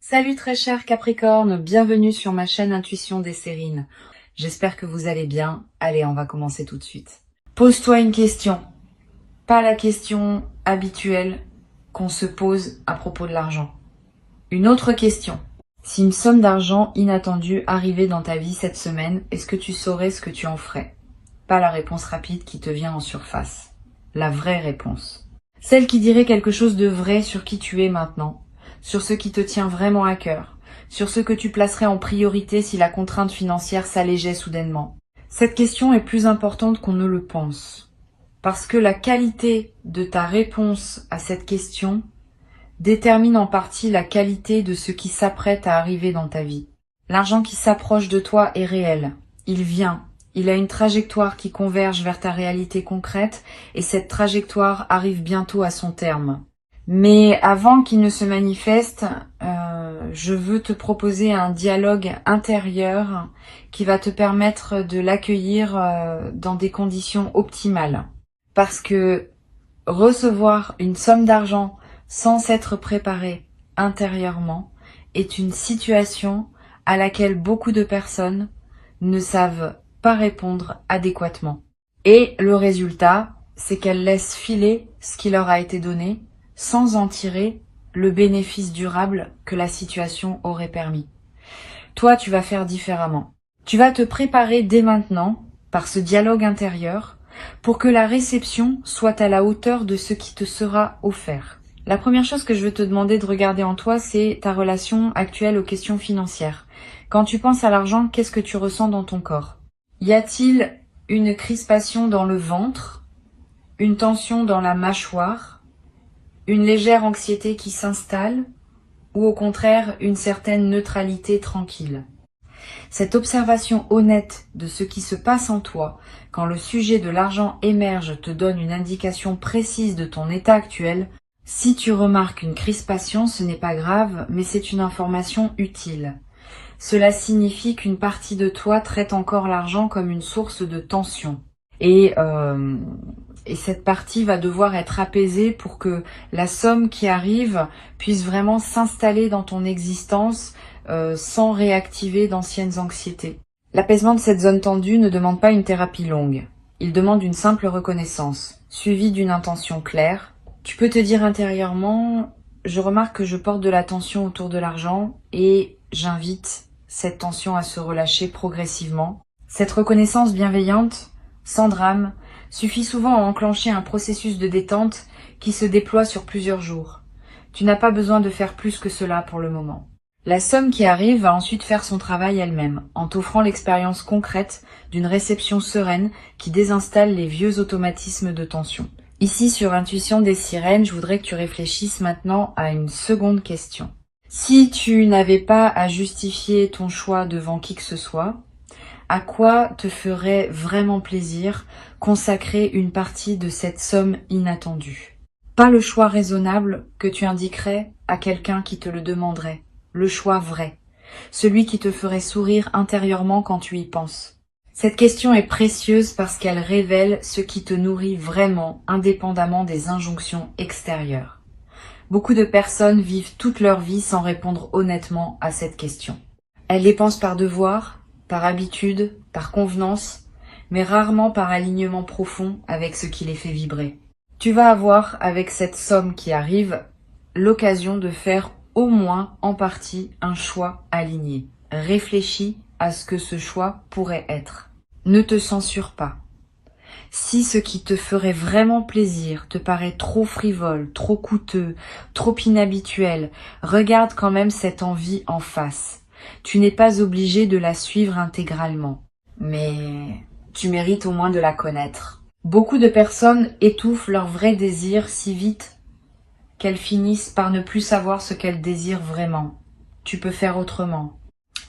Salut très cher Capricorne, bienvenue sur ma chaîne Intuition des Sérines. J'espère que vous allez bien. Allez, on va commencer tout de suite. Pose-toi une question, pas la question habituelle qu'on se pose à propos de l'argent. Une autre question. Si une somme d'argent inattendue arrivait dans ta vie cette semaine, est-ce que tu saurais ce que tu en ferais? Pas la réponse rapide qui te vient en surface. La vraie réponse. Celle qui dirait quelque chose de vrai sur qui tu es maintenant, sur ce qui te tient vraiment à cœur, sur ce que tu placerais en priorité si la contrainte financière s'allégeait soudainement. Cette question est plus importante qu'on ne le pense, parce que la qualité de ta réponse à cette question détermine en partie la qualité de ce qui s'apprête à arriver dans ta vie. L'argent qui s'approche de toi est réel, il vient. Il a une trajectoire qui converge vers ta réalité concrète et cette trajectoire arrive bientôt à son terme. Mais avant qu'il ne se manifeste, je veux te proposer un dialogue intérieur qui va te permettre de l'accueillir dans des conditions optimales. Parce que recevoir une somme d'argent sans s'être préparé intérieurement est une situation à laquelle beaucoup de personnes ne savent pas répondre adéquatement. Et le résultat, c'est qu'elles laissent filer ce qui leur a été donné sans en tirer le bénéfice durable que la situation aurait permis. Toi, tu vas faire différemment. Tu vas te préparer dès maintenant, par ce dialogue intérieur, pour que la réception soit à la hauteur de ce qui te sera offert. La première chose que je veux te demander de regarder en toi, c'est ta relation actuelle aux questions financières. Quand tu penses à l'argent, qu'est-ce que tu ressens dans ton corps? Y a-t-il une crispation dans le ventre, une tension dans la mâchoire, une légère anxiété qui s'installe, ou au contraire une certaine neutralité tranquille? Cette observation honnête de ce qui se passe en toi quand le sujet de l'argent émerge te donne une indication précise de ton état actuel. Si tu remarques une crispation, ce n'est pas grave, mais c'est une information utile. Cela signifie qu'une partie de toi traite encore l'argent comme une source de tension. Et cette partie va devoir être apaisée pour que la somme qui arrive puisse vraiment s'installer dans ton existence sans réactiver d'anciennes anxiétés. L'apaisement de cette zone tendue ne demande pas une thérapie longue. Il demande une simple reconnaissance, suivie d'une intention claire. Tu peux te dire intérieurement, je remarque que je porte de la tension autour de l'argent et j'invite cette tension à se relâcher progressivement. Cette reconnaissance bienveillante, sans drame, suffit souvent à enclencher un processus de détente qui se déploie sur plusieurs jours. Tu n'as pas besoin de faire plus que cela pour le moment. La somme qui arrive va ensuite faire son travail elle-même, en t'offrant l'expérience concrète d'une réception sereine qui désinstalle les vieux automatismes de tension. Ici, sur Intuition des Sirènes, je voudrais que tu réfléchisses maintenant à une seconde question. Si tu n'avais pas à justifier ton choix devant qui que ce soit, à quoi te ferait vraiment plaisir consacrer une partie de cette somme inattendue? Pas le choix raisonnable que tu indiquerais à quelqu'un qui te le demanderait, le choix vrai, celui qui te ferait sourire intérieurement quand tu y penses. Cette question est précieuse parce qu'elle révèle ce qui te nourrit vraiment, indépendamment des injonctions extérieures. Beaucoup de personnes vivent toute leur vie sans répondre honnêtement à cette question. Elles les pensent par devoir, par habitude, par convenance, mais rarement par alignement profond avec ce qui les fait vibrer. Tu vas avoir, avec cette somme qui arrive, l'occasion de faire au moins en partie un choix aligné. Réfléchis à ce que ce choix pourrait être. Ne te censure pas. Si ce qui te ferait vraiment plaisir te paraît trop frivole, trop coûteux, trop inhabituel, regarde quand même cette envie en face. Tu n'es pas obligé de la suivre intégralement, mais tu mérites au moins de la connaître. Beaucoup de personnes étouffent leur vrai désir si vite qu'elles finissent par ne plus savoir ce qu'elles désirent vraiment. Tu peux faire autrement.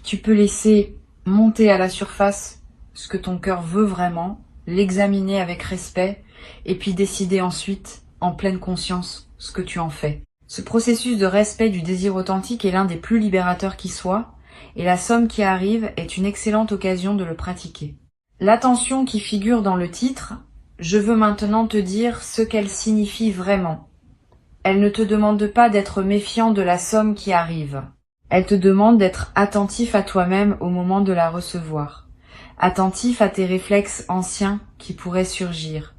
Tu peux laisser monter à la surface ce que ton cœur veut vraiment, l'examiner avec respect et puis décider ensuite, en pleine conscience, ce que tu en fais. Ce processus de respect du désir authentique est l'un des plus libérateurs qui soit, et la somme qui arrive est une excellente occasion de le pratiquer. L'attention qui figure dans le titre, je veux maintenant te dire ce qu'elle signifie vraiment. Elle ne te demande pas d'être méfiant de la somme qui arrive. Elle te demande d'être attentif à toi-même au moment de la recevoir. Attentif à tes réflexes anciens qui pourraient surgir.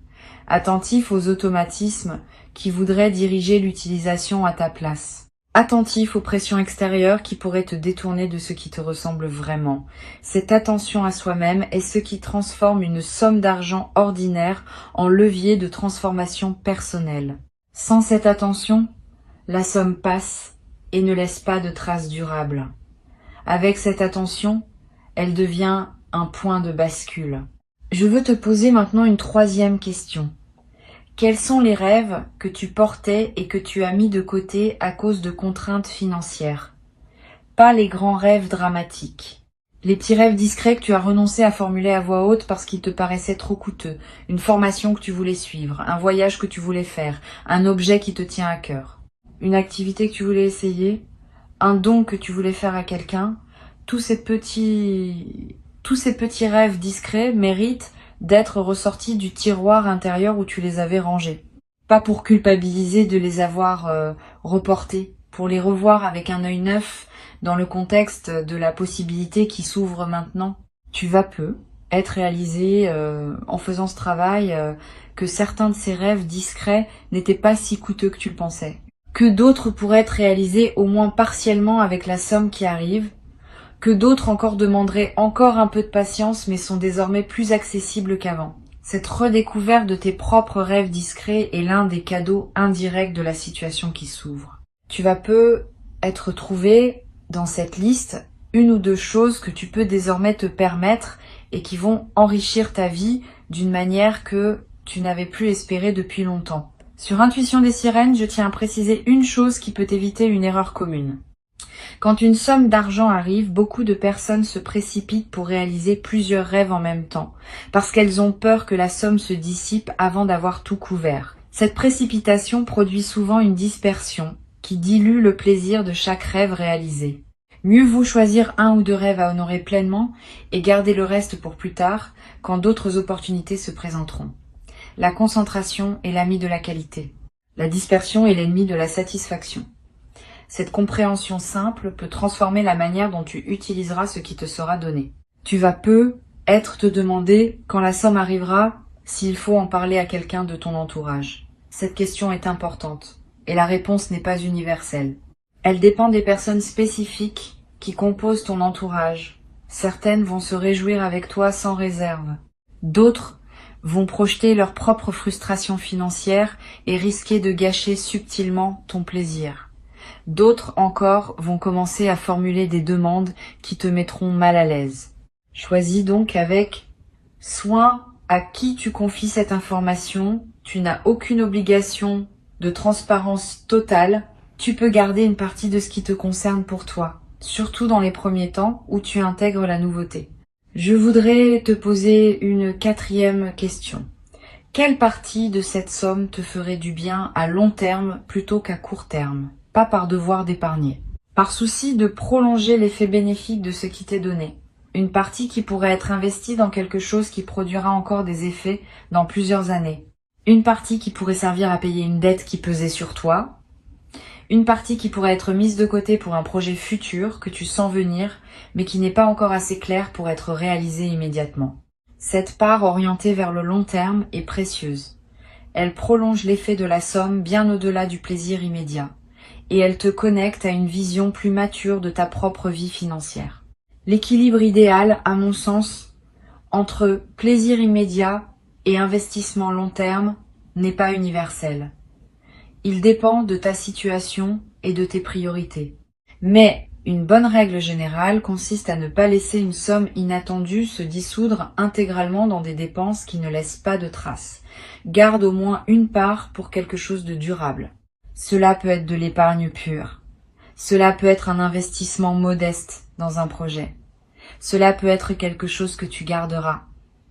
Attentif aux automatismes qui voudraient diriger l'utilisation à ta place. Attentif aux pressions extérieures qui pourraient te détourner de ce qui te ressemble vraiment. Cette attention à soi-même est ce qui transforme une somme d'argent ordinaire en levier de transformation personnelle. Sans cette attention, la somme passe et ne laisse pas de traces durables. Avec cette attention, elle devient un point de bascule. Je veux te poser maintenant une troisième question. Quels sont les rêves que tu portais et que tu as mis de côté à cause de contraintes financières? Pas les grands rêves dramatiques. Les petits rêves discrets que tu as renoncé à formuler à voix haute parce qu'ils te paraissaient trop coûteux, une formation que tu voulais suivre, un voyage que tu voulais faire, un objet qui te tient à cœur, une activité que tu voulais essayer, un don que tu voulais faire à quelqu'un. Tous ces petits rêves discrets méritent d'être ressortis du tiroir intérieur où tu les avais rangés. Pas pour culpabiliser de les avoir reportés, pour les revoir avec un œil neuf dans le contexte de la possibilité qui s'ouvre maintenant. Tu vas peu être réalisé en faisant ce travail que certains de ces rêves discrets n'étaient pas si coûteux que tu le pensais. Que d'autres pourraient être réalisés au moins partiellement avec la somme qui arrive, que d'autres encore demanderaient encore un peu de patience mais sont désormais plus accessibles qu'avant. Cette redécouverte de tes propres rêves discrets est l'un des cadeaux indirects de la situation qui s'ouvre. Tu vas peu être trouvé dans cette liste une ou deux choses que tu peux désormais te permettre et qui vont enrichir ta vie d'une manière que tu n'avais plus espéré depuis longtemps. Sur Intuition des Sirènes, je tiens à préciser une chose qui peut éviter une erreur commune. Quand une somme d'argent arrive, beaucoup de personnes se précipitent pour réaliser plusieurs rêves en même temps, parce qu'elles ont peur que la somme se dissipe avant d'avoir tout couvert. Cette précipitation produit souvent une dispersion, qui dilue le plaisir de chaque rêve réalisé. Mieux vaut choisir un ou deux rêves à honorer pleinement et garder le reste pour plus tard, quand d'autres opportunités se présenteront. La concentration est l'ami de la qualité. La dispersion est l'ennemi de la satisfaction. Cette compréhension simple peut transformer la manière dont tu utiliseras ce qui te sera donné. Tu vas peu être te demander, quand la somme arrivera, s'il faut en parler à quelqu'un de ton entourage. Cette question est importante, et la réponse n'est pas universelle. Elle dépend des personnes spécifiques qui composent ton entourage. Certaines vont se réjouir avec toi sans réserve. D'autres vont projeter leur propre frustration financière et risquer de gâcher subtilement ton plaisir. D'autres encore vont commencer à formuler des demandes qui te mettront mal à l'aise. Choisis donc avec soin à qui tu confies cette information. Tu n'as aucune obligation de transparence totale. Tu peux garder une partie de ce qui te concerne pour toi, surtout dans les premiers temps où tu intègres la nouveauté. Je voudrais te poser une quatrième question. Quelle partie de cette somme te ferait du bien à long terme plutôt qu'à court terme? Pas par devoir d'épargner. Par souci de prolonger l'effet bénéfique de ce qui t'est donné. Une partie qui pourrait être investie dans quelque chose qui produira encore des effets dans plusieurs années. Une partie qui pourrait servir à payer une dette qui pesait sur toi. Une partie qui pourrait être mise de côté pour un projet futur que tu sens venir, mais qui n'est pas encore assez clair pour être réalisé immédiatement. Cette part orientée vers le long terme est précieuse. Elle prolonge l'effet de la somme bien au-delà du plaisir immédiat. Et elle te connecte à une vision plus mature de ta propre vie financière. L'équilibre idéal, à mon sens, entre plaisir immédiat et investissement long terme n'est pas universel. Il dépend de ta situation et de tes priorités. Mais une bonne règle générale consiste à ne pas laisser une somme inattendue se dissoudre intégralement dans des dépenses qui ne laissent pas de traces. Garde au moins une part pour quelque chose de durable. Cela peut être de l'épargne pure. Cela peut être un investissement modeste dans un projet. Cela peut être quelque chose que tu garderas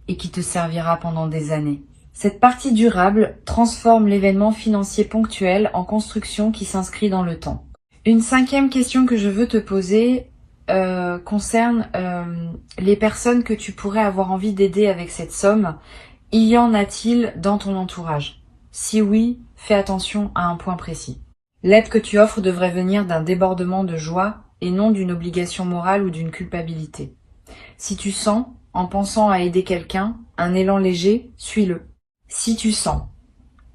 et qui te servira pendant des années. Cette partie durable transforme l'événement financier ponctuel en construction qui s'inscrit dans le temps. Une cinquième question que je veux te poser concerne les personnes que tu pourrais avoir envie d'aider avec cette somme. Y en a-t-il dans ton entourage? Si oui, fais attention à un point précis. L'aide que tu offres devrait venir d'un débordement de joie et non d'une obligation morale ou d'une culpabilité. Si tu sens, en pensant à aider quelqu'un, un élan léger, suis-le. Si tu sens,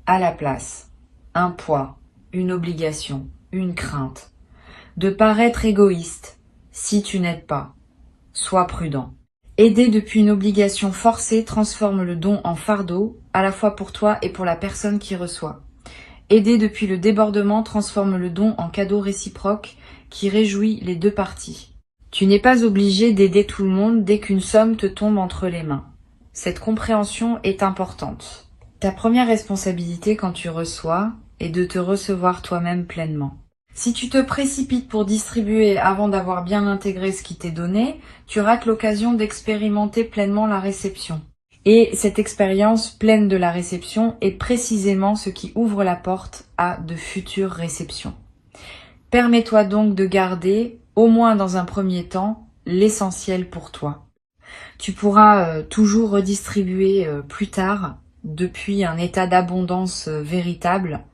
à la place, un poids, une obligation, une crainte, de paraître égoïste, si tu n'aides pas, sois prudent. Aider depuis une obligation forcée transforme le don en fardeau, à la fois pour toi et pour la personne qui reçoit. Aider depuis le débordement transforme le don en cadeau réciproque qui réjouit les deux parties. Tu n'es pas obligé d'aider tout le monde dès qu'une somme te tombe entre les mains. Cette compréhension est importante. Ta première responsabilité quand tu reçois est de te recevoir toi-même pleinement. Si tu te précipites pour distribuer avant d'avoir bien intégré ce qui t'est donné, tu rates l'occasion d'expérimenter pleinement la réception. Et cette expérience pleine de la réception est précisément ce qui ouvre la porte à de futures réceptions. Permets-toi donc de garder, au moins dans un premier temps, l'essentiel pour toi. Tu pourras toujours redistribuer plus tard depuis un état d'abondance véritable,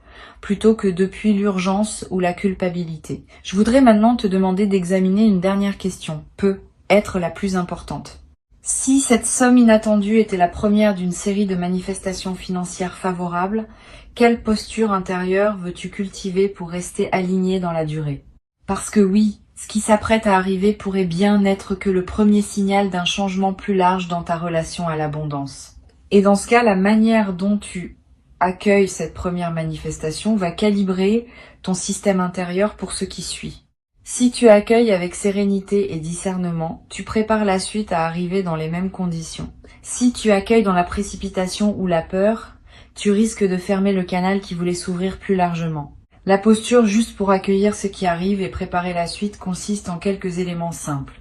plutôt que depuis l'urgence ou la culpabilité. Je voudrais maintenant te demander d'examiner une dernière question, peut être la plus importante. Si cette somme inattendue était la première d'une série de manifestations financières favorables, quelle posture intérieure veux-tu cultiver pour rester aligné dans la durée? Parce que oui, ce qui s'apprête à arriver pourrait bien n'être que le premier signal d'un changement plus large dans ta relation à l'abondance. Et dans ce cas, la manière dont tu accueilles cette première manifestation va calibrer ton système intérieur pour ce qui suit. Si tu accueilles avec sérénité et discernement, tu prépares la suite à arriver dans les mêmes conditions. Si tu accueilles dans la précipitation ou la peur, tu risques de fermer le canal qui voulait s'ouvrir plus largement. La posture juste pour accueillir ce qui arrive et préparer la suite consiste en quelques éléments simples.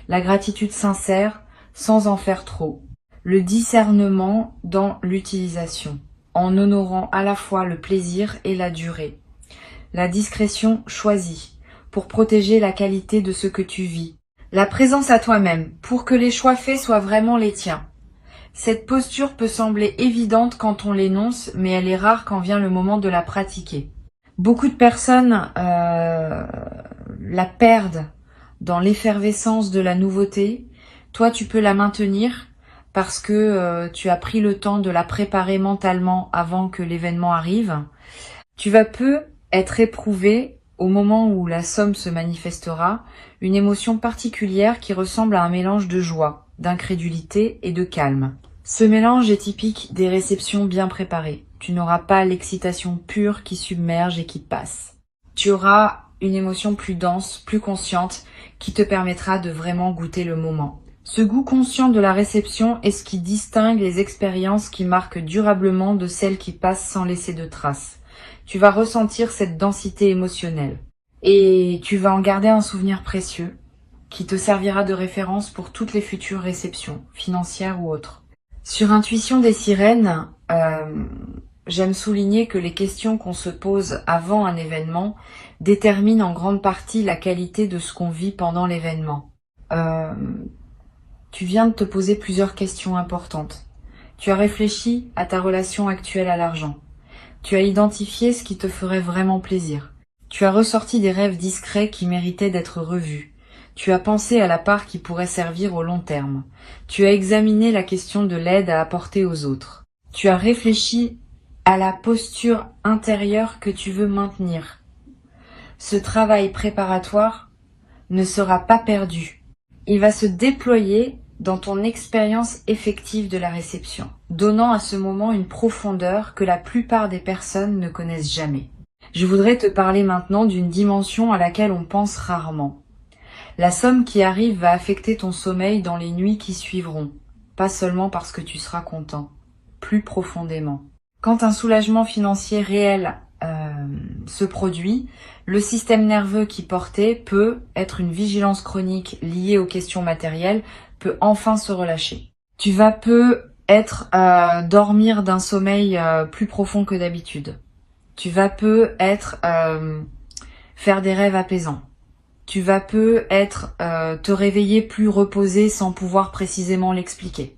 La gratitude sincère, sans en faire trop. Le discernement dans l'utilisation, en honorant à la fois le plaisir et la durée. La discrétion choisie, pour protéger la qualité de ce que tu vis. La présence à toi-même, pour que les choix faits soient vraiment les tiens. Cette posture peut sembler évidente quand on l'énonce, mais elle est rare quand vient le moment de la pratiquer. Beaucoup de personnes la perdent dans l'effervescence de la nouveauté. Toi, tu peux la maintenir parce que tu as pris le temps de la préparer mentalement avant que l'événement arrive. Tu vas peu être éprouvé au moment où la somme se manifestera, une émotion particulière qui ressemble à un mélange de joie, d'incrédulité et de calme. Ce mélange est typique des réceptions bien préparées. Tu n'auras pas l'excitation pure qui submerge et qui passe. Tu auras une émotion plus dense, plus consciente, qui te permettra de vraiment goûter le moment. Ce goût conscient de la réception est ce qui distingue les expériences qui marquent durablement de celles qui passent sans laisser de traces. Tu vas ressentir cette densité émotionnelle et tu vas en garder un souvenir précieux qui te servira de référence pour toutes les futures réceptions, financières ou autres. Sur Intuition des sirènes, j'aime souligner que les questions qu'on se pose avant un événement déterminent en grande partie la qualité de ce qu'on vit pendant l'événement. Tu viens de te poser plusieurs questions importantes. Tu as réfléchi à ta relation actuelle à l'argent. Tu as identifié ce qui te ferait vraiment plaisir. Tu as ressorti des rêves discrets qui méritaient d'être revus. Tu as pensé à la part qui pourrait servir au long terme. Tu as examiné la question de l'aide à apporter aux autres. Tu as réfléchi à la posture intérieure que tu veux maintenir. Ce travail préparatoire ne sera pas perdu. Il va se déployer dans ton expérience effective de la réception, donnant à ce moment une profondeur que la plupart des personnes ne connaissent jamais. Je voudrais te parler maintenant d'une dimension à laquelle on pense rarement. La somme qui arrive va affecter ton sommeil dans les nuits qui suivront, pas seulement parce que tu seras content, plus profondément. Quand un soulagement financier réel se produit, le système nerveux qui portait peut être une vigilance chronique liée aux questions matérielles, peut enfin se relâcher. Tu vas peut-être dormir d'un sommeil plus profond que d'habitude. Tu vas peut-être faire des rêves apaisants. Tu vas peut-être te réveiller plus reposé sans pouvoir précisément l'expliquer.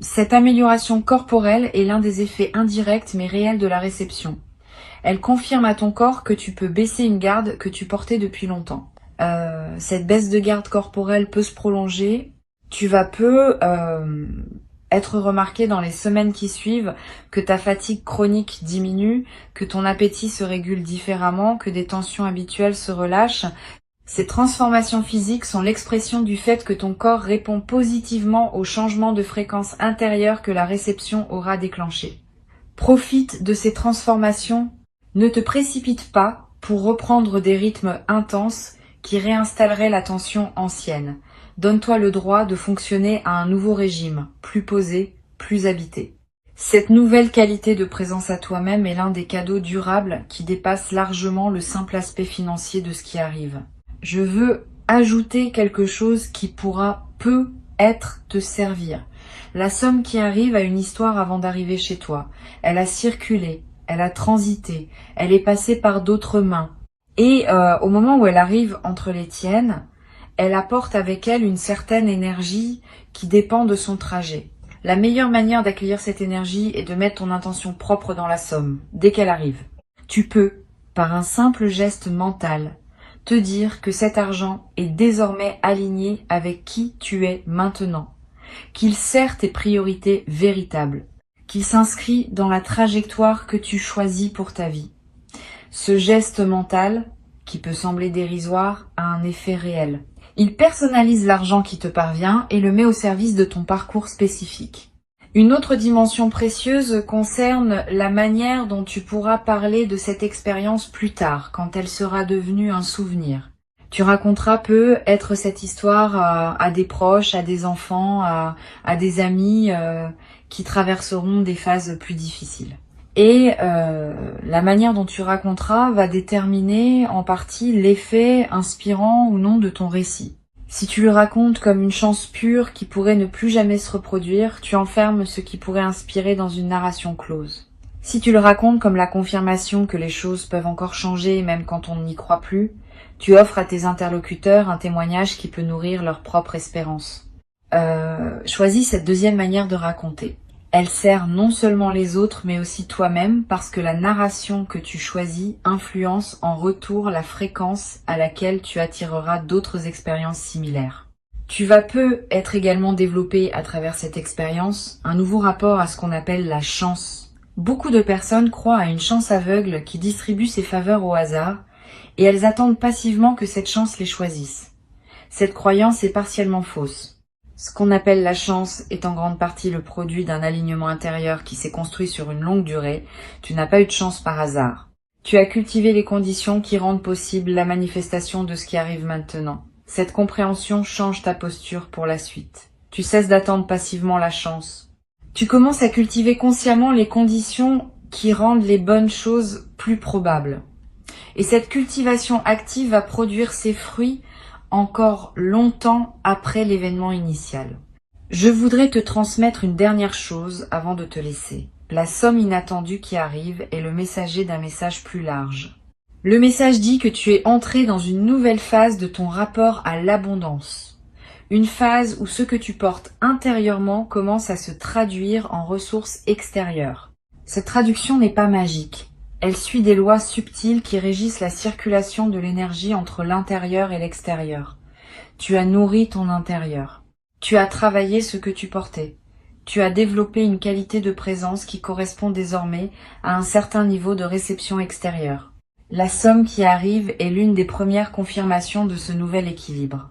Cette amélioration corporelle est l'un des effets indirects mais réels de la réception. Elle confirme à ton corps que tu peux baisser une garde que tu portais depuis longtemps. Cette baisse de garde corporelle peut se prolonger. Tu vas peu être remarqué dans les semaines qui suivent que ta fatigue chronique diminue, que ton appétit se régule différemment, que des tensions habituelles se relâchent. Ces transformations physiques sont l'expression du fait que ton corps répond positivement aux changements de fréquence intérieure que la réception aura déclenchés. Profite de ces transformations, ne te précipite pas pour reprendre des rythmes intenses qui réinstalleraient la tension ancienne. Donne-toi le droit de fonctionner à un nouveau régime, plus posé, plus habité. Cette nouvelle qualité de présence à toi-même est l'un des cadeaux durables qui dépasse largement le simple aspect financier de ce qui arrive. Je veux ajouter quelque chose qui pourra peut-être te servir. La somme qui arrive a une histoire avant d'arriver chez toi. Elle a circulé, elle a transité, elle est passée par d'autres mains. Et au moment où elle arrive entre les tiennes, elle apporte avec elle une certaine énergie qui dépend de son trajet. La meilleure manière d'accueillir cette énergie est de mettre ton intention propre dans la somme, dès qu'elle arrive. Tu peux, par un simple geste mental, te dire que cet argent est désormais aligné avec qui tu es maintenant, qu'il sert tes priorités véritables, qu'il s'inscrit dans la trajectoire que tu choisis pour ta vie. Ce geste mental, qui peut sembler dérisoire, a un effet réel. Il personnalise l'argent qui te parvient et le met au service de ton parcours spécifique. Une autre dimension précieuse concerne la manière dont tu pourras parler de cette expérience plus tard, quand elle sera devenue un souvenir. Tu raconteras peut-être cette histoire à des proches, à des enfants, à des amis qui traverseront des phases plus difficiles. Et la manière dont tu raconteras va déterminer en partie l'effet inspirant ou non de ton récit. Si tu le racontes comme une chance pure qui pourrait ne plus jamais se reproduire, tu enfermes ce qui pourrait inspirer dans une narration close. Si tu le racontes comme la confirmation que les choses peuvent encore changer même quand on n'y croit plus, tu offres à tes interlocuteurs un témoignage qui peut nourrir leur propre espérance. Choisis cette deuxième manière de raconter. Elle sert non seulement les autres, mais aussi toi-même, parce que la narration que tu choisis influence en retour la fréquence à laquelle tu attireras d'autres expériences similaires. Tu vas être également développé à travers cette expérience un nouveau rapport à ce qu'on appelle la chance. Beaucoup de personnes croient à une chance aveugle qui distribue ses faveurs au hasard, et elles attendent passivement que cette chance les choisisse. Cette croyance est partiellement fausse. Ce qu'on appelle la chance est en grande partie le produit d'un alignement intérieur qui s'est construit sur une longue durée. Tu n'as pas eu de chance par hasard. Tu as cultivé les conditions qui rendent possible la manifestation de ce qui arrive maintenant. Cette compréhension change ta posture pour la suite. Tu cesses d'attendre passivement la chance. Tu commences à cultiver consciemment les conditions qui rendent les bonnes choses plus probables. Et cette cultivation active va produire ses fruits encore longtemps après l'événement initial. Je voudrais te transmettre une dernière chose avant de te laisser. La somme inattendue qui arrive est le messager d'un message plus large. Le message dit que tu es entré dans une nouvelle phase de ton rapport à l'abondance. Une phase où ce que tu portes intérieurement commence à se traduire en ressources extérieures. Cette traduction n'est pas magique. Elle suit des lois subtiles qui régissent la circulation de l'énergie entre l'intérieur et l'extérieur. Tu as nourri ton intérieur. Tu as travaillé ce que tu portais. Tu as développé une qualité de présence qui correspond désormais à un certain niveau de réception extérieure. La somme qui arrive est l'une des premières confirmations de ce nouvel équilibre.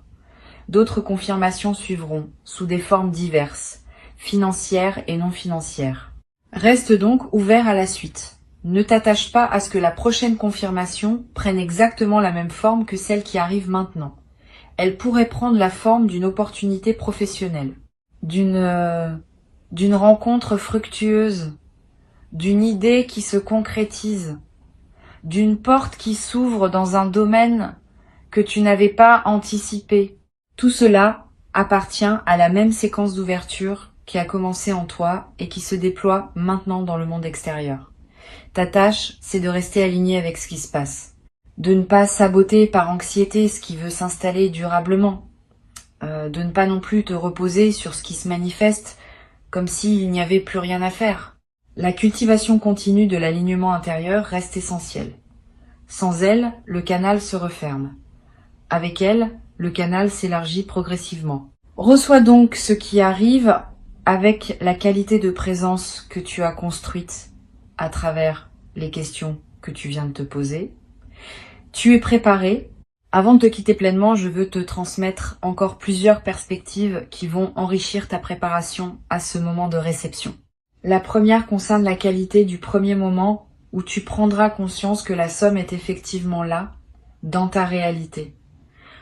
D'autres confirmations suivront, sous des formes diverses, financières et non financières. Reste donc ouvert à la suite. Ne t'attache pas à ce que la prochaine confirmation prenne exactement la même forme que celle qui arrive maintenant. Elle pourrait prendre la forme d'une opportunité professionnelle, d'une rencontre fructueuse, d'une idée qui se concrétise, d'une porte qui s'ouvre dans un domaine que tu n'avais pas anticipé. Tout cela appartient à la même séquence d'ouverture qui a commencé en toi et qui se déploie maintenant dans le monde extérieur. Ta tâche, c'est de rester aligné avec ce qui se passe. De ne pas saboter par anxiété ce qui veut s'installer durablement. De ne pas non plus te reposer sur ce qui se manifeste comme s'il n'y avait plus rien à faire. La cultivation continue de l'alignement intérieur reste essentielle. Sans elle, le canal se referme. Avec elle, le canal s'élargit progressivement. Reçois donc ce qui arrive avec la qualité de présence que tu as construite à travers les questions que tu viens de te poser. Tu es préparé. Avant de te quitter pleinement, je veux te transmettre encore plusieurs perspectives qui vont enrichir ta préparation à ce moment de réception. La première concerne la qualité du premier moment où tu prendras conscience que la somme est effectivement là, dans ta réalité.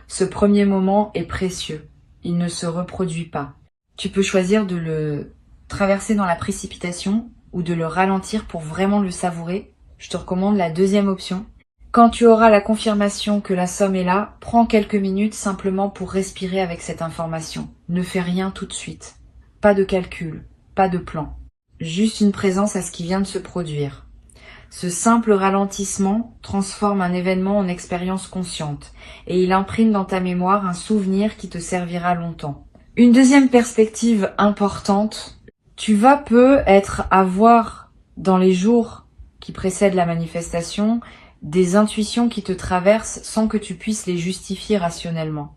Ce premier moment est précieux, il ne se reproduit pas. Tu peux choisir de le traverser dans la précipitation ou de le ralentir pour vraiment le savourer. Je te recommande la deuxième option. Quand tu auras la confirmation que la somme est là, prends quelques minutes simplement pour respirer avec cette information. Ne fais rien tout de suite. Pas de calcul, pas de plan. Juste une présence à ce qui vient de se produire. Ce simple ralentissement transforme un événement en expérience consciente et il imprime dans ta mémoire un souvenir qui te servira longtemps. Une deuxième perspective importante, tu vas peut-être avoir dans les jours qui précèdent la manifestation des intuitions qui te traversent sans que tu puisses les justifier rationnellement.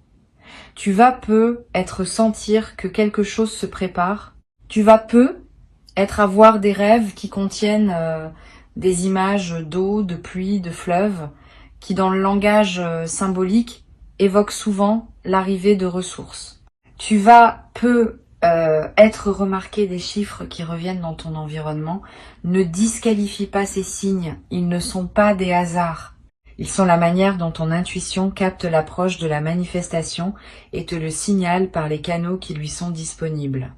Tu vas peut-être sentir que quelque chose se prépare. Tu vas peut-être avoir des rêves qui contiennent des images d'eau, de pluie, de fleuves, qui dans le langage symbolique évoquent souvent l'arrivée de ressources. Tu vas être remarqué des chiffres qui reviennent dans ton environnement. Ne disqualifie pas ces signes, ils ne sont pas des hasards. Ils sont la manière dont ton intuition capte l'approche de la manifestation et te le signale par les canaux qui lui sont disponibles.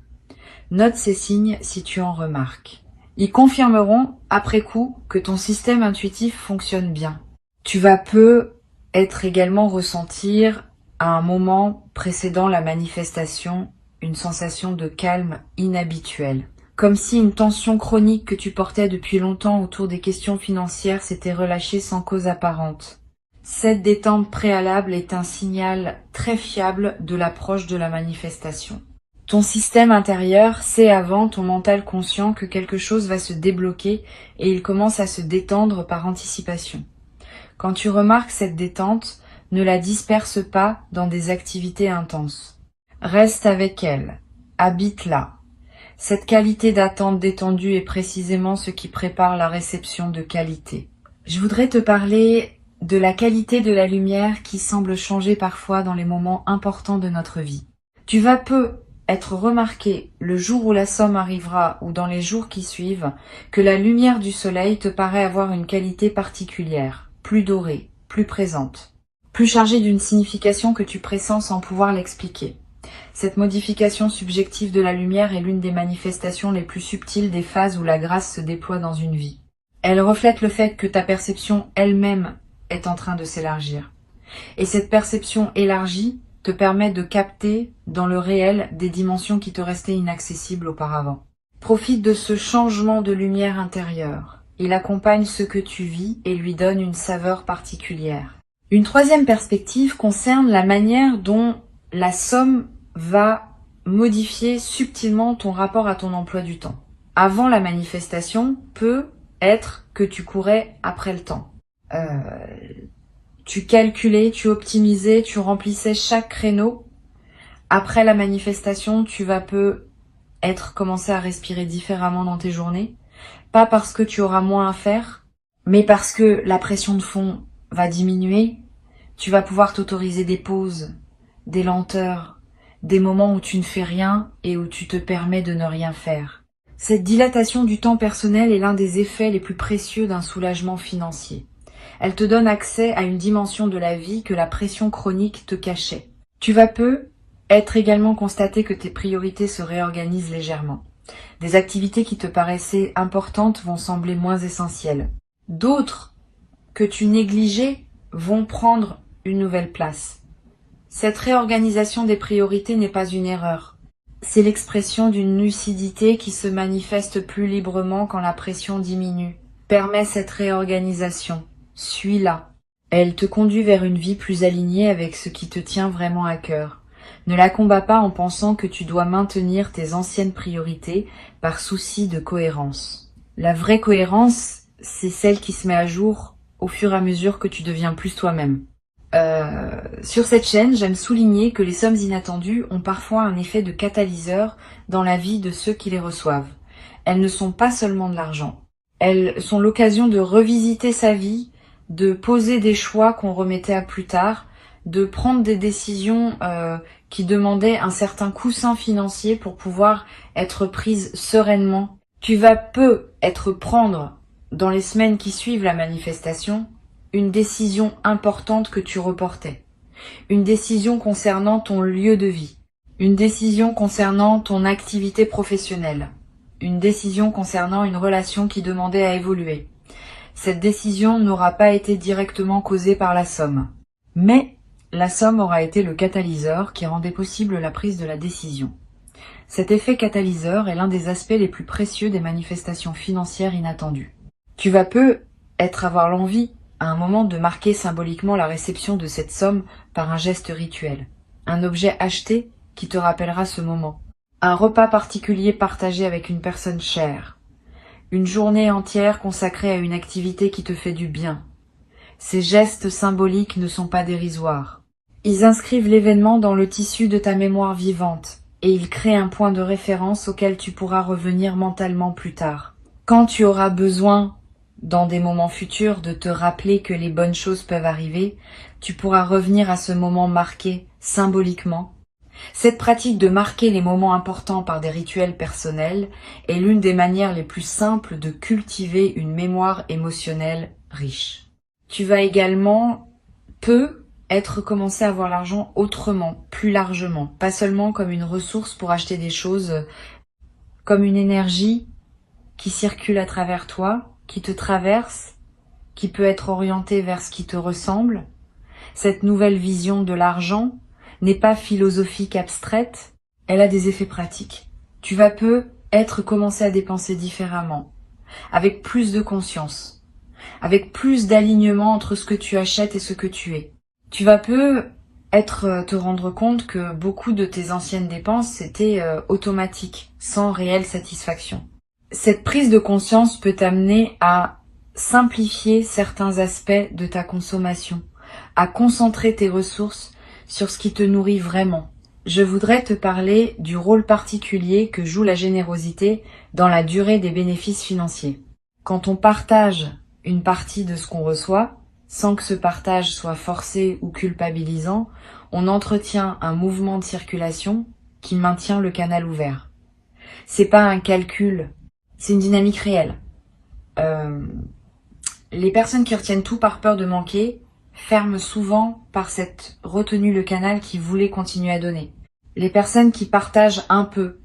Note ces signes si tu en remarques. Ils confirmeront, après coup, que ton système intuitif fonctionne bien. Tu vas peut-être également ressentir, à un moment précédant la manifestation, une sensation de calme inhabituelle. Comme si une tension chronique que tu portais depuis longtemps autour des questions financières s'était relâchée sans cause apparente. Cette détente préalable est un signal très fiable de l'approche de la manifestation. Ton système intérieur sait avant ton mental conscient que quelque chose va se débloquer et il commence à se détendre par anticipation. Quand tu remarques cette détente, ne la disperse pas dans des activités intenses. Reste avec elle, habite-la. Cette qualité d'attente détendue est précisément ce qui prépare la réception de qualité. Je voudrais te parler de la qualité de la lumière qui semble changer parfois dans les moments importants de notre vie. Tu vas être remarqué le jour où la somme arrivera ou dans les jours qui suivent que la lumière du soleil te paraît avoir une qualité particulière, plus dorée, plus présente, plus chargée d'une signification que tu pressens sans pouvoir l'expliquer. Cette modification subjective de la lumière est l'une des manifestations les plus subtiles des phases où la grâce se déploie dans une vie. Elle reflète le fait que ta perception elle-même est en train de s'élargir. Et cette perception élargie te permet de capter dans le réel des dimensions qui te restaient inaccessibles auparavant. Profite de ce changement de lumière intérieure. Il accompagne ce que tu vis et lui donne une saveur particulière. Une troisième perspective concerne la manière dont la somme va modifier subtilement ton rapport à ton emploi du temps. Avant la manifestation, peut être que tu courais après le temps. Tu calculais, tu optimisais, tu remplissais chaque créneau. Après la manifestation, tu vas peut-être commencer à respirer différemment dans tes journées. Pas parce que tu auras moins à faire, mais parce que la pression de fond va diminuer. Tu vas pouvoir t'autoriser des pauses, des lenteurs, des moments où tu ne fais rien et où tu te permets de ne rien faire. Cette dilatation du temps personnel est l'un des effets les plus précieux d'un soulagement financier. Elle te donne accès à une dimension de la vie que la pression chronique te cachait. Tu vas être également constaté que tes priorités se réorganisent légèrement. Des activités qui te paraissaient importantes vont sembler moins essentielles. D'autres que tu négligeais vont prendre une nouvelle place. Cette réorganisation des priorités n'est pas une erreur. C'est l'expression d'une lucidité qui se manifeste plus librement quand la pression diminue. Permets cette réorganisation. Suis-la. Elle te conduit vers une vie plus alignée avec ce qui te tient vraiment à cœur. Ne la combats pas en pensant que tu dois maintenir tes anciennes priorités par souci de cohérence. La vraie cohérence, c'est celle qui se met à jour au fur et à mesure que tu deviens plus toi-même. Sur cette chaîne, j'aime souligner que les sommes inattendues ont parfois un effet de catalyseur dans la vie de ceux qui les reçoivent. Elles ne sont pas seulement de l'argent. Elles sont l'occasion de revisiter sa vie, de poser des choix qu'on remettait à plus tard, de prendre des décisions qui demandaient un certain coussin financier pour pouvoir être prises sereinement. Tu vas peut-être prendre, dans les semaines qui suivent la manifestation, une décision importante que tu reportais. Une décision concernant ton lieu de vie. Une décision concernant ton activité professionnelle. Une décision concernant une relation qui demandait à évoluer. Cette décision n'aura pas été directement causée par la somme. Mais la somme aura été le catalyseur qui rendait possible la prise de la décision. Cet effet catalyseur est l'un des aspects les plus précieux des manifestations financières inattendues. Tu vas peut-être avoir l'envie, à un moment, de marquer symboliquement la réception de cette somme par un geste rituel. Un objet acheté qui te rappellera ce moment. Un repas particulier partagé avec une personne chère. Une journée entière consacrée à une activité qui te fait du bien. Ces gestes symboliques ne sont pas dérisoires. Ils inscrivent l'événement dans le tissu de ta mémoire vivante et ils créent un point de référence auquel tu pourras revenir mentalement plus tard. Quand tu auras besoin, dans des moments futurs, de te rappeler que les bonnes choses peuvent arriver, tu pourras revenir à ce moment marqué symboliquement. Cette pratique de marquer les moments importants par des rituels personnels est l'une des manières les plus simples de cultiver une mémoire émotionnelle riche. Tu vas également être commencé à voir l'argent autrement, plus largement, pas seulement comme une ressource pour acheter des choses, comme une énergie qui circule à travers toi, qui te traverse, qui peut être orientée vers ce qui te ressemble. Cette nouvelle vision de l'argent n'est pas philosophique abstraite, elle a des effets pratiques. Tu vas être commencé à dépenser différemment, avec plus de conscience, avec plus d'alignement entre ce que tu achètes et ce que tu es. Tu vas te rendre compte que beaucoup de tes anciennes dépenses c'était automatique, sans réelle satisfaction. Cette prise de conscience peut t'amener à simplifier certains aspects de ta consommation, à concentrer tes ressources sur ce qui te nourrit vraiment. Je voudrais te parler du rôle particulier que joue la générosité dans la durée des bénéfices financiers. Quand on partage une partie de ce qu'on reçoit, sans que ce partage soit forcé ou culpabilisant, on entretient un mouvement de circulation qui maintient le canal ouvert. C'est pas un calcul, c'est une dynamique réelle. Les personnes qui retiennent tout par peur de manquer ferment souvent par cette retenue le canal qui voulait continuer à donner. Les personnes qui partagent un peu,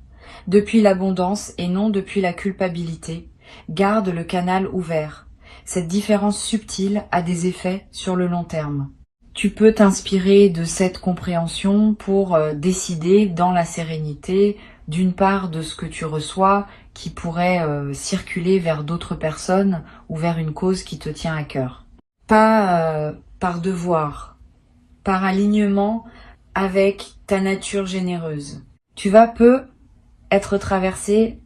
depuis l'abondance et non depuis la culpabilité, gardent le canal ouvert. Cette différence subtile a des effets sur le long terme. Tu peux t'inspirer de cette compréhension pour décider dans la sérénité, d'une part de ce que tu reçois, qui pourrait circuler vers d'autres personnes ou vers une cause qui te tient à cœur. Pas par devoir, par alignement avec ta nature généreuse. Tu vas être traversé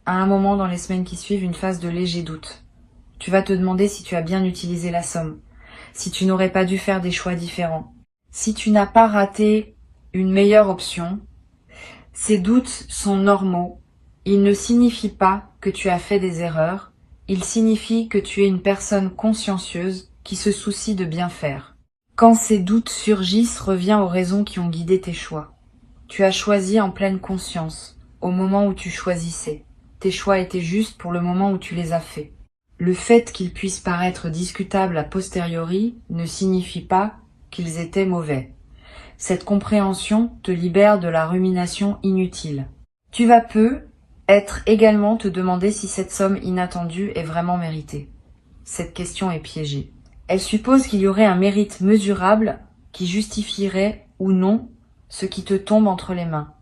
à un moment dans les semaines qui suivent une phase de léger doute. Tu vas te demander si tu as bien utilisé la somme, si tu n'aurais pas dû faire des choix différents, si tu n'as pas raté une meilleure option. Ces doutes sont normaux. Ils ne signifient pas que tu as fait des erreurs, ils signifient que tu es une personne consciencieuse qui se soucie de bien faire. Quand ces doutes surgissent, reviens aux raisons qui ont guidé tes choix. Tu as choisi en pleine conscience, au moment où tu choisissais. Tes choix étaient justes pour le moment où tu les as faits. Le fait qu'ils puissent paraître discutables a posteriori ne signifie pas qu'ils étaient mauvais. Cette compréhension te libère de la rumination inutile. Tu vas être également te demander si cette somme inattendue est vraiment méritée. Cette question est piégée. Elle suppose qu'il y aurait un mérite mesurable qui justifierait ou non ce qui te tombe entre les mains.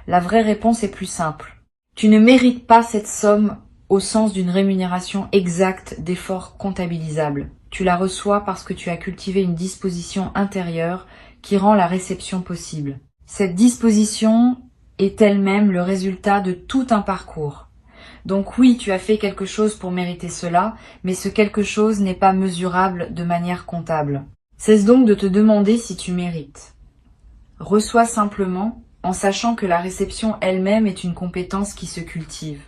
La vraie réponse est plus simple. Tu ne mérites pas cette somme au sens d'une rémunération exacte d'efforts comptabilisables. Tu la reçois parce que tu as cultivé une disposition intérieure qui rend la réception possible. Cette disposition est elle-même le résultat de tout un parcours, Donc oui, tu as fait quelque chose pour mériter cela, mais ce quelque chose n'est pas mesurable de manière comptable. Cesse donc de te demander si tu mérites. Reçois simplement en sachant que la réception elle-même est une compétence qui se cultive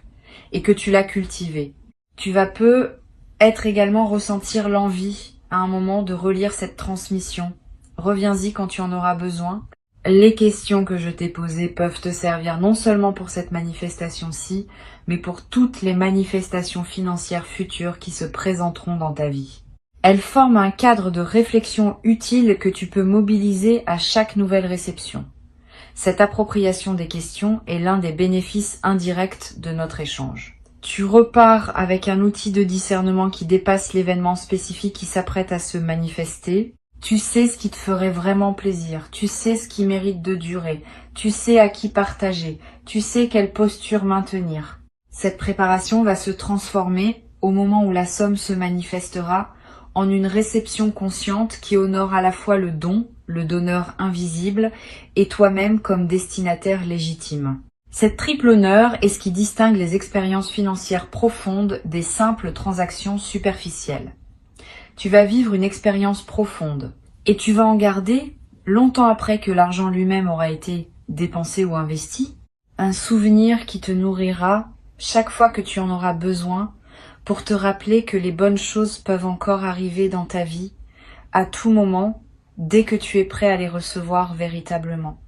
et que tu l'as cultivée. Tu vas peut-être également ressentir l'envie à un moment de relire cette transmission. Reviens-y quand tu en auras besoin. Les questions que je t'ai posées peuvent te servir non seulement pour cette manifestation-ci, mais pour toutes les manifestations financières futures qui se présenteront dans ta vie. Elles forment un cadre de réflexion utile que tu peux mobiliser à chaque nouvelle réception. Cette appropriation des questions est l'un des bénéfices indirects de notre échange. Tu repars avec un outil de discernement qui dépasse l'événement spécifique qui s'apprête à se manifester. Tu sais ce qui te ferait vraiment plaisir, tu sais ce qui mérite de durer, tu sais à qui partager, tu sais quelle posture maintenir. Cette préparation va se transformer, au moment où la somme se manifestera, en une réception consciente qui honore à la fois le don, le donneur invisible, et toi-même comme destinataire légitime. Cette triple honneur est ce qui distingue les expériences financières profondes des simples transactions superficielles. Tu vas vivre une expérience profonde et tu vas en garder, longtemps après que l'argent lui-même aura été dépensé ou investi, un souvenir qui te nourrira chaque fois que tu en auras besoin pour te rappeler que les bonnes choses peuvent encore arriver dans ta vie à tout moment, dès que tu es prêt à les recevoir véritablement.